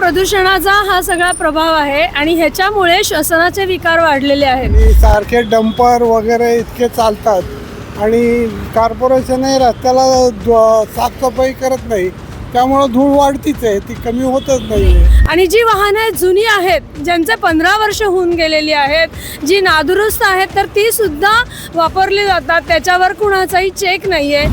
प्रदूषणाचा हा सगळा प्रभाव आहे आणि ह्याच्यामुळे श्वसनाचे विकार वाढलेले आहेत। आणि सारखे डंपर वगैरे इतके चालतात आणि कॉर्पोरेशनही रस्त्याला साफसफाई करत नाही, त्यामुळे धूळ वाढतीच आहे, ती कमी होतच नाही। आणि जी वाहने जुनी आहेत, ज्यांचे 15 वर्ष होऊन गेलेली आहेत, जी नादुरुस्त आहेत, तर ती सुद्धा वापरली जातात, त्याच्यावर कुणाचाही चेक नाहीये।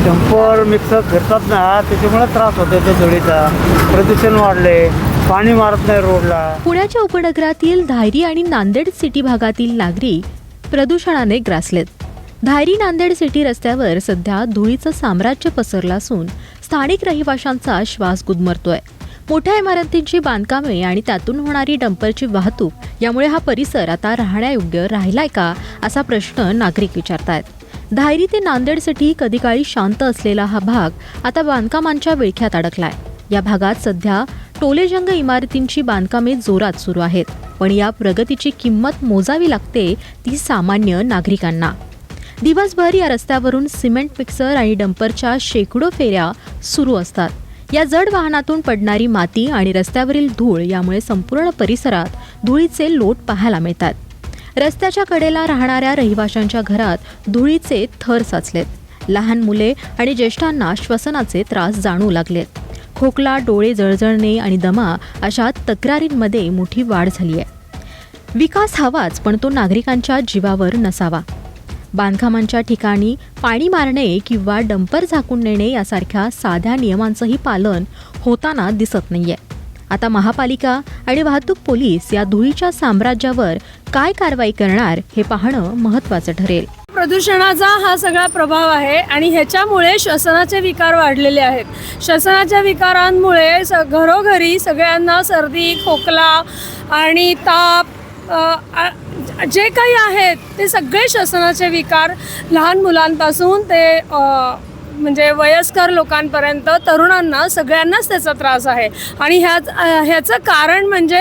डंपर मिक्सर फिरतात ना, त्याच्यामुळे त्रास होतो त्या धुळीचा, प्रदूषण वाढले, पाणी मारत नाही रोडला। पुण्याच्या उपनगरातील धायरी आणि नांदेड सिटी भागातील नागरिक प्रदूषणाने ग्रासलेत। धायरी नांदेड सिटी रस्त्यावर सध्या धुळीचं साम्राज्य पसरलं असून स्थानिक रहिवाशांचा श्वास गुदमरतोय। मोठ्या इमारतींची बांधकामे आणि त्यातून होणारी डंपरची वाहतूक यामुळे हा परिसर आता राहण्यायोग्य राहिलाय का, असा प्रश्न नागरिक विचारतायत। धायरी ते नांदेड सिटी कधी काळी शांत असलेला हा भाग आता बांधकामांच्या विळख्यात अडकलाय। या भागात सध्या टोलेजंग इमारतींची बांधकामे जोरात सुरू आहेत, पण या प्रगतीची किंमत मोजावी लागते ती सामान्य नागरिकांना। दिवसभर या रस्त्यावरून सिमेंट मिक्सर आणि डंपरच्या शेकडो फेऱ्या सुरू असतात। या जड वाहनातून पडणारी माती आणि रस्त्यावरील धूळ यामुळे संपूर्ण परिसरात धुळीचे लोट पाहायला मिळतात। रस्त्याच्या कडेला राहणाऱ्या रहिवाशांच्या घरात धुळीचे थर साचलेत। लहान मुले आणि ज्येष्ठांना श्वसनाचे त्रास जाणवू लागलेत। खोकला, डोळे जळजळणे आणि दमा अशा तक्रारींमध्ये मोठी वाढ झाली आहे। विकास हवाच, पण तो नागरिकांच्या जीवावर नसावा। बांधकामांच्या ठिकाणी पाणी मारणे किंवा डंपर झाकून नेणे यासारख्या साध्या नियमांचंही पालन होताना दिसत नाहीये। आता महापालिका आणि वाहतूक पोलीस या धुळीच्या साम्राज्यावर काय कारवाई करणार हे पाहणं महत्त्वाचं ठरेल। प्रदूषणाचा हा सगळा प्रभाव आहे आणि ह्याच्यामुळे श्वसनाचे विकार वाढलेले आहेत। श्वसनाच्या विकारांमुळे घरोघरी सगळ्यांना सर्दी, खोकला आणि ताप जे काही आहेत ते सगळे श्वसनाचे विकार, लहान मुलांपासून ते म्हणजे वयस्कर लोकांपर्यंत, तरुणांना सगळ्यांनाच त्याचा त्रास आहे। आणि ह्याचं कारण म्हणजे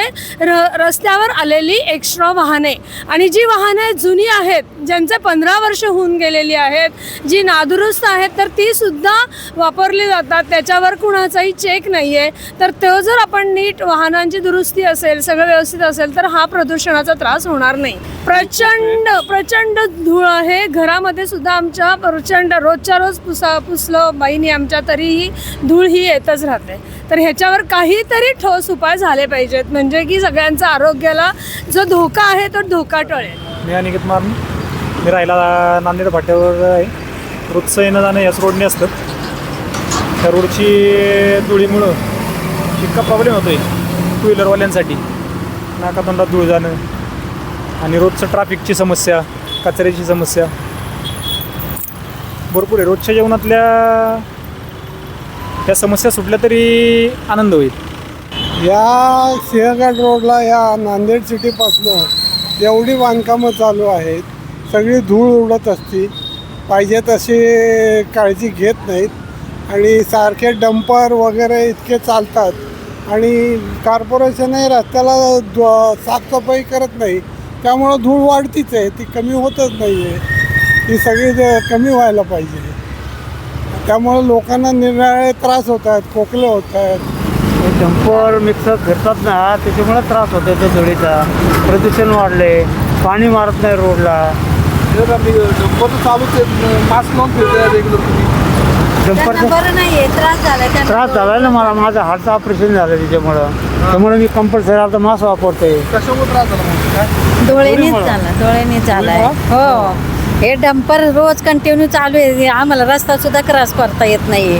रस्त्यावर आलेली एक्स्ट्रा वाहने, आणि जी वाहने जुनी आहेत, ज्यांचे 15 वर्ष होऊन गेलेली आहेत, जी नादुरुस्त आहेत, तर ती सुद्धा वापरली जातात, त्याच्यावर कुणाचाही चेक नाही आहे। तर तो जर आपण नीट वाहनांची दुरुस्ती असेल, सगळं व्यवस्थित असेल, तर हा प्रदूषणाचा त्रास होणार नाही। प्रचंड धूळ आहे घरामध्ये सुद्धा आमच्या, प्रचंड रोजच्या रोज पुसलं बाईनी आमच्या, तरीही धूळ ही येतच राहते। तर ह्याच्यावर काहीतरी ठोस उपाय झाले पाहिजेत, म्हणजे की सगळ्यांचा आरोग्याला जो धोका आहे तो धोका टळेल। मी अनिकेत मारणे, मी राहायला नांदेड फाट्यावर आहे। रोजचं येणं जाणं याच रोडने असतं। त्या रोडची धुळीमुळं इतका प्रॉब्लेम होतो आहे टू व्हीलरवाल्यांसाठी, नाकातोंडात धूळ जाणं आणि रोजचं ट्रॅफिकची समस्या, कचऱ्याची समस्या भरपूर आहे। रोजच्या जेवणातल्या या समस्या सुटल्या तरी आनंद होईल। या सिंहगड रोडला, या नांदेड सिटीपासून एवढी बांधकामं चालू आहेत, सगळी धूळ उडत असते, पाहिजे तशी काळजी घेत नाहीत आणि सारखे डंपर वगैरे इतके चालतात आणि कॉर्पोरेशनही रस्त्याला साफसफाई करत नाही, त्यामुळे धूळ वाढतीच आहे, ती कमी होतच नाही आहे। ती सगळी कमी व्हायला पाहिजे, त्यामुळे लोकांना निराळे त्रास होत आहेत, खोकले होत आहेत। डंपर मिक्सर फिरतात ना, त्याच्यामुळे त्रास होतो त्या धुळीचा, प्रदूषण वाढले, पाणी मारत नाही रोडला। डंपर चालूच आहे, मास्क लावून फिरतात रेग्युलर। त्रास झाला ना मला, माझं हार्टचं ऑपरेशन झालं त्याच्यामुळे मी कंपल्सरी आता मास्क वापरतोय। कशामुळे त्रास झाला? डोळ्याने झालाय। हो, हे डंपर रोज कंटिन्यू चालू आहे, आम्हाला रस्ता सुद्धा क्रॉस करता येत नाही।